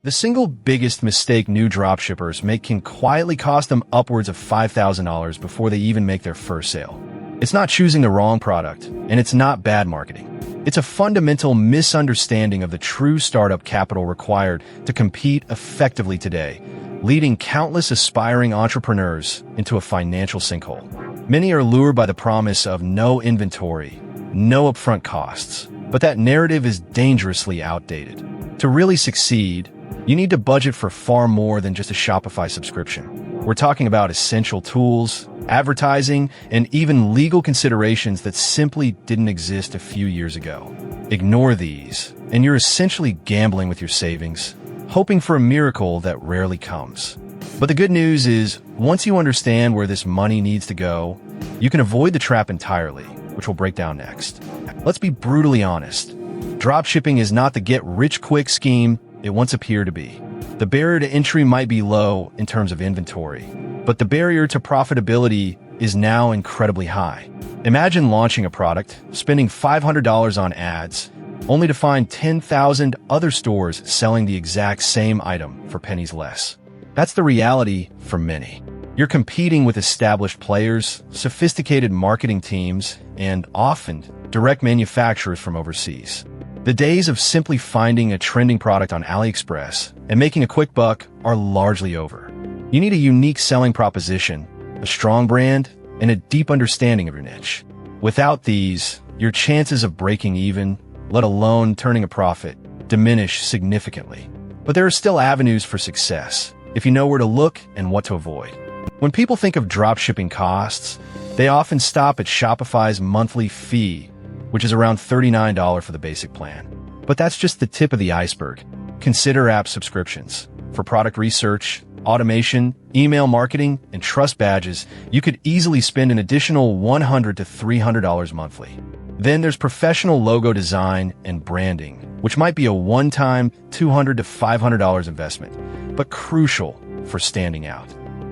The single biggest mistake new dropshippers make can quietly cost them upwards of $5,000 before they even make their first sale. It's not choosing the wrong product, and it's not bad marketing. It's a fundamental misunderstanding of the true startup capital required to compete effectively today, leading countless aspiring entrepreneurs into a financial sinkhole. Many are lured by the promise of no inventory, no upfront costs, but that narrative is dangerously outdated. To really succeed, you need to budget for far more than just a Shopify subscription. We're talking about essential tools, advertising, and even legal considerations that simply didn't exist a few years ago. Ignore these, and you're essentially gambling with your savings, hoping for a miracle that rarely comes. But the good news is, once you understand where this money needs to go, you can avoid the trap entirely, which we'll break down next. Let's be brutally honest. Dropshipping is not the get-rich-quick scheme it once appeared to be. The barrier to entry might be low in terms of inventory, but the barrier to profitability is now incredibly high. Imagine launching a product, spending $500 on ads, only to find 10,000 other stores selling the exact same item for pennies less. That's the reality for many. You're competing with established players, sophisticated marketing teams, and often direct manufacturers from overseas. The days of simply finding a trending product on AliExpress and making a quick buck are largely over. You need a unique selling proposition, a strong brand, and a deep understanding of your niche. Without these, your chances of breaking even, let alone turning a profit, diminish significantly. But there are still avenues for success if you know where to look and what to avoid. When people think of dropshipping costs, they often stop at Shopify's monthly fee, which is around $39 for the basic plan. But that's just the tip of the iceberg. Consider app subscriptions. For product research, automation, email marketing, and trust badges, you could easily spend an additional $100 to $300 monthly. Then there's professional logo design and branding, which might be a one-time $200 to $500 investment, but crucial for standing out.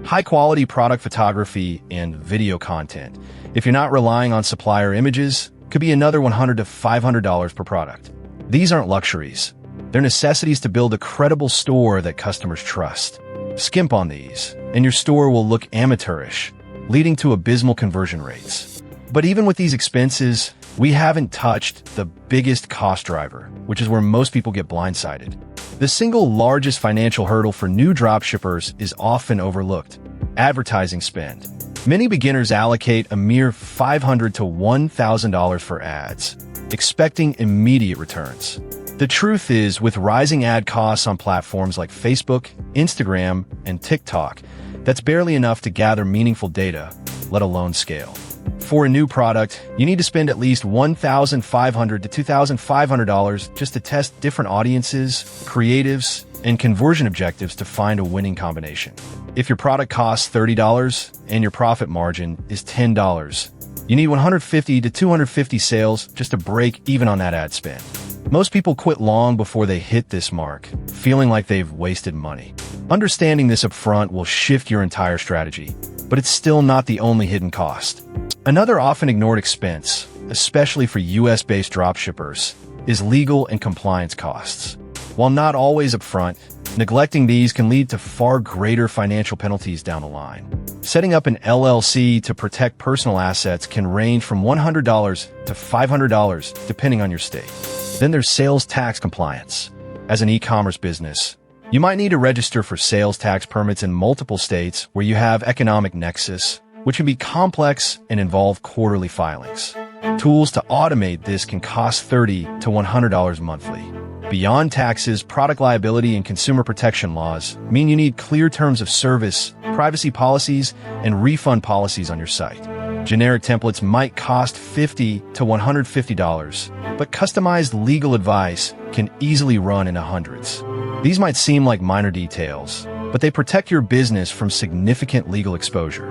High-quality product photography and video content, if you're not relying on supplier images, could be another $100 to $500 per product. These aren't luxuries. They're necessities to build a credible store that customers trust. Skimp on these, and your store will look amateurish, leading to abysmal conversion rates. But even with these expenses, we haven't touched the biggest cost driver, which is where most people get blindsided. The single largest financial hurdle for new dropshippers is often overlooked: advertising spend. Many beginners allocate a mere $500 to $1,000 for ads, expecting immediate returns. The truth is, with rising ad costs on platforms like Facebook, Instagram, and TikTok, that's barely enough to gather meaningful data, let alone scale. For a new product, you need to spend at least $1,500 to $2,500 just to test different audiences, creatives, and conversion objectives to find a winning combination. If your product costs $30 and your profit margin is $10, you need 150 to 250 sales just to break even on that ad spend. Most people quit long before they hit this mark, feeling like they've wasted money. Understanding this upfront will shift your entire strategy, but it's still not the only hidden cost. Another often ignored expense, especially for US-based dropshippers, is legal and compliance costs. While not always upfront, neglecting these can lead to far greater financial penalties down the line. Setting up an LLC to protect personal assets can range from $100 to $500 depending on your state. Then there's sales tax compliance. As an e-commerce business, you might need to register for sales tax permits in multiple states where you have economic nexus, which can be complex and involve quarterly filings. Tools to automate this can cost $30 to $100 monthly. Beyond taxes, product liability and consumer protection laws mean you need clear terms of service, privacy policies, and refund policies on your site. Generic templates might cost $50 to $150, but customized legal advice can easily run in the hundreds. These might seem like minor details, but they protect your business from significant legal exposure.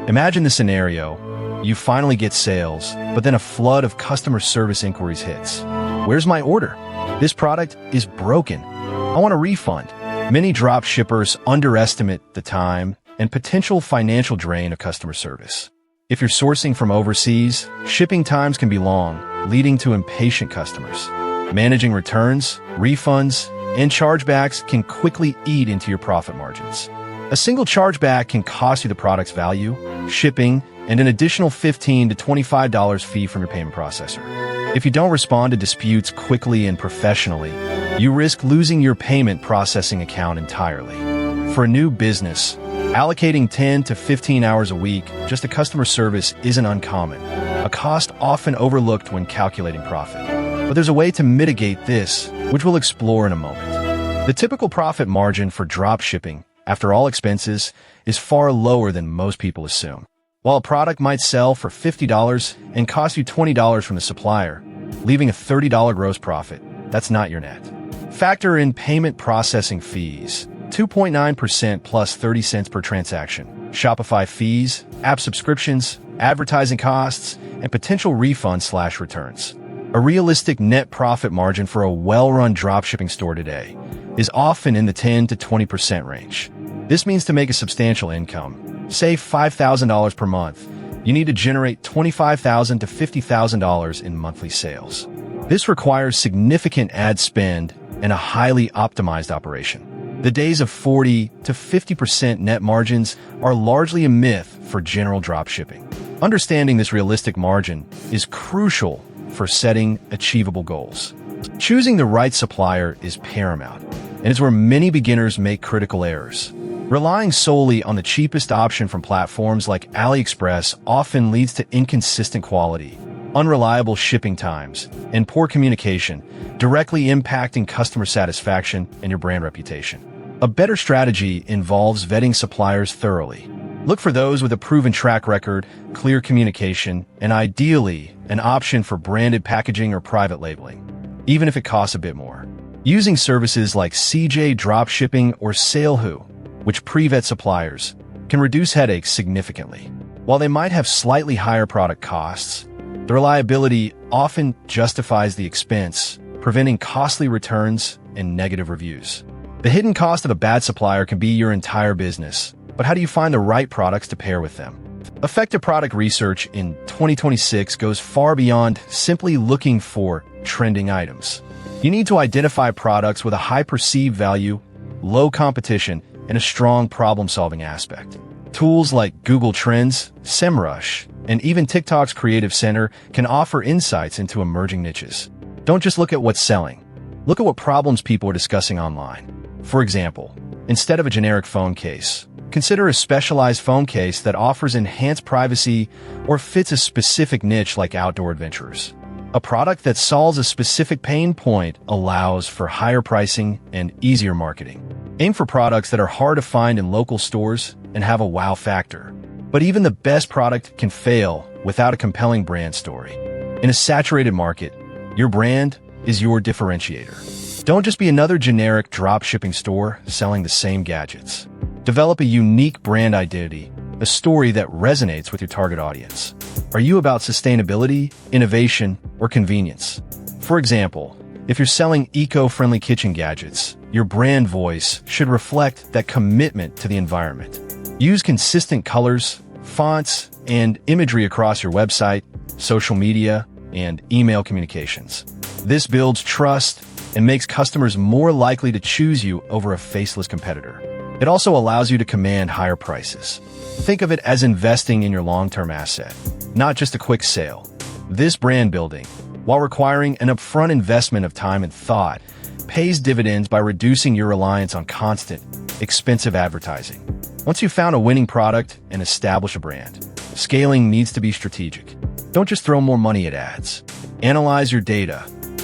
Imagine the scenario: you finally get sales, but then a flood of customer service inquiries hits. Where's my order? This product is broken. I want a refund. Many dropshippers underestimate the time and potential financial drain of customer service. If you're sourcing from overseas, shipping times can be long, leading to impatient customers. Managing returns, refunds, and chargebacks can quickly eat into your profit margins. A single chargeback can cost you the product's value, shipping, and an additional $15 to $25 fee from your payment processor. If you don't respond to disputes quickly and professionally, you risk losing your payment processing account entirely. For a new business, allocating 10 to 15 hours a week just to customer service isn't uncommon, a cost often overlooked when calculating profit. But there's a way to mitigate this, which we'll explore in a moment. The typical profit margin for dropshipping, after all expenses, is far lower than most people assume. While a product might sell for $50 and cost you $20 from the supplier, leaving a $30 gross profit, that's not your net. Factor in payment processing fees, 2.9% plus 30 cents per transaction, Shopify fees, app subscriptions, advertising costs, and potential refunds/returns. A realistic net profit margin for a well-run dropshipping store today is often in the 10 to 20% range. This means to make a substantial income, say $5,000 per month, you need to generate $25,000 to $50,000 in monthly sales. This requires significant ad spend and a highly optimized operation. The days of 40 to 50% net margins are largely a myth for general dropshipping. Understanding this realistic margin is crucial for setting achievable goals. Choosing the right supplier is paramount, and is where many beginners make critical errors. Relying solely on the cheapest option from platforms like AliExpress often leads to inconsistent quality, unreliable shipping times, and poor communication, directly impacting customer satisfaction and your brand reputation. A better strategy involves vetting suppliers thoroughly. Look for those with a proven track record, clear communication, and ideally, an option for branded packaging or private labeling, even if it costs a bit more. Using services like CJ Dropshipping or SaleWho, which pre-vet suppliers, can reduce headaches significantly. While they might have slightly higher product costs, the reliability often justifies the expense, preventing costly returns and negative reviews. The hidden cost of a bad supplier can be your entire business, but how do you find the right products to pair with them? Effective product research in 2026 goes far beyond simply looking for trending items. You need to identify products with a high perceived value, low competition, and a strong problem-solving aspect. Tools like Google Trends, SEMrush, and even TikTok's Creative Center can offer insights into emerging niches. Don't just look at what's selling. Look at what problems people are discussing online. For example, instead of a generic phone case, consider a specialized phone case that offers enhanced privacy or fits a specific niche like outdoor adventurers. A product that solves a specific pain point allows for higher pricing and easier marketing. Aim for products that are hard to find in local stores and have a wow factor. But even the best product can fail without a compelling brand story. In a saturated market, your brand is your differentiator. Don't just be another generic dropshipping store selling the same gadgets. Develop a unique brand identity, a story that resonates with your target audience. Are you about sustainability, innovation, or convenience? For example, if you're selling eco-friendly kitchen gadgets, your brand voice should reflect that commitment to the environment. Use consistent colors, fonts, and imagery across your website, social media, and email communications. This builds trust and makes customers more likely to choose you over a faceless competitor. It also allows you to command higher prices. Think of it as investing in your long-term asset, not just a quick sale. This brand building, while requiring an upfront investment of time and thought, pays dividends by reducing your reliance on constant, expensive advertising. Once you've found a winning product and established a brand, scaling needs to be strategic. Don't just throw more money at ads. Analyze your data.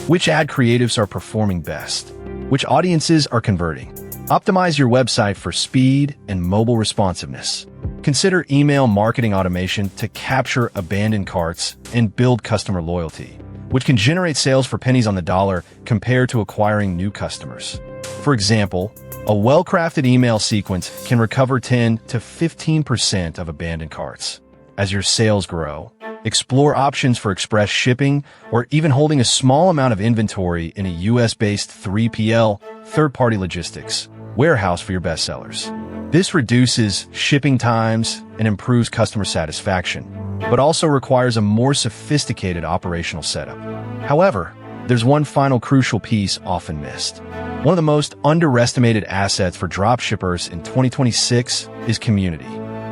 Which ad creatives are performing best? Which audiences are converting? Optimize your website for speed and mobile responsiveness. Consider email marketing automation to capture abandoned carts and build customer loyalty, which can generate sales for pennies on the dollar compared to acquiring new customers. For example, a well-crafted email sequence can recover 10 to 15% of abandoned carts. As your sales grow, explore options for express shipping or even holding a small amount of inventory in a US-based 3PL, third-party logistics, warehouse for your bestsellers. This reduces shipping times and improves customer satisfaction, but also requires a more sophisticated operational setup. However, there's one final crucial piece often missed. One of the most underestimated assets for dropshippers in 2026 is community.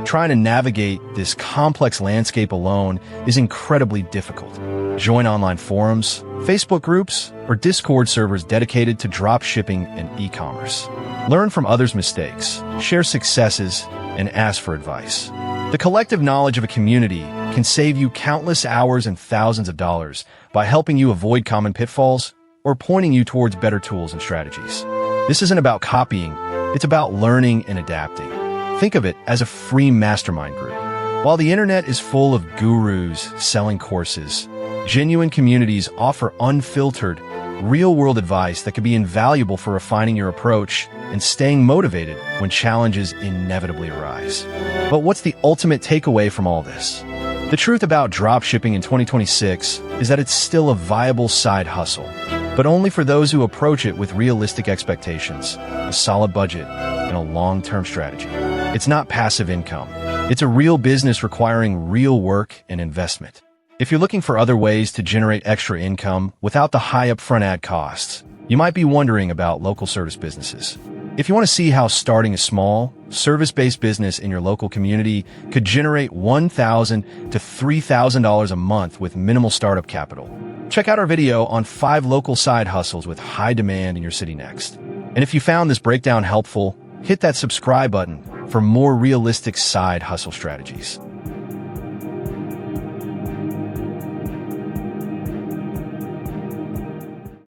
Trying to navigate this complex landscape alone is incredibly difficult. Join online forums, Facebook groups, or Discord servers dedicated to dropshipping and e-commerce. Learn from others' mistakes, share successes, and ask for advice. The collective knowledge of a community can save you countless hours and thousands of dollars by helping you avoid common pitfalls or pointing you towards better tools and strategies. This isn't about copying, it's about learning and adapting. Think of it as a free mastermind group. While the internet is full of gurus selling courses, genuine communities offer unfiltered, real-world advice that can be invaluable for refining your approach and staying motivated when challenges inevitably arise. But what's the ultimate takeaway from all this? The truth about dropshipping in 2026 is that it's still a viable side hustle, but only for those who approach it with realistic expectations, a solid budget, and a long-term strategy. It's not passive income. It's a real business requiring real work and investment. If you're looking for other ways to generate extra income without the high upfront ad costs, you might be wondering about local service businesses. If you want to see how starting a small, service-based business in your local community could generate $1,000 to $3,000 a month with minimal startup capital, check out our video on 5 local side hustles with high demand in your city next. And if you found this breakdown helpful, hit that subscribe button for more realistic side hustle strategies.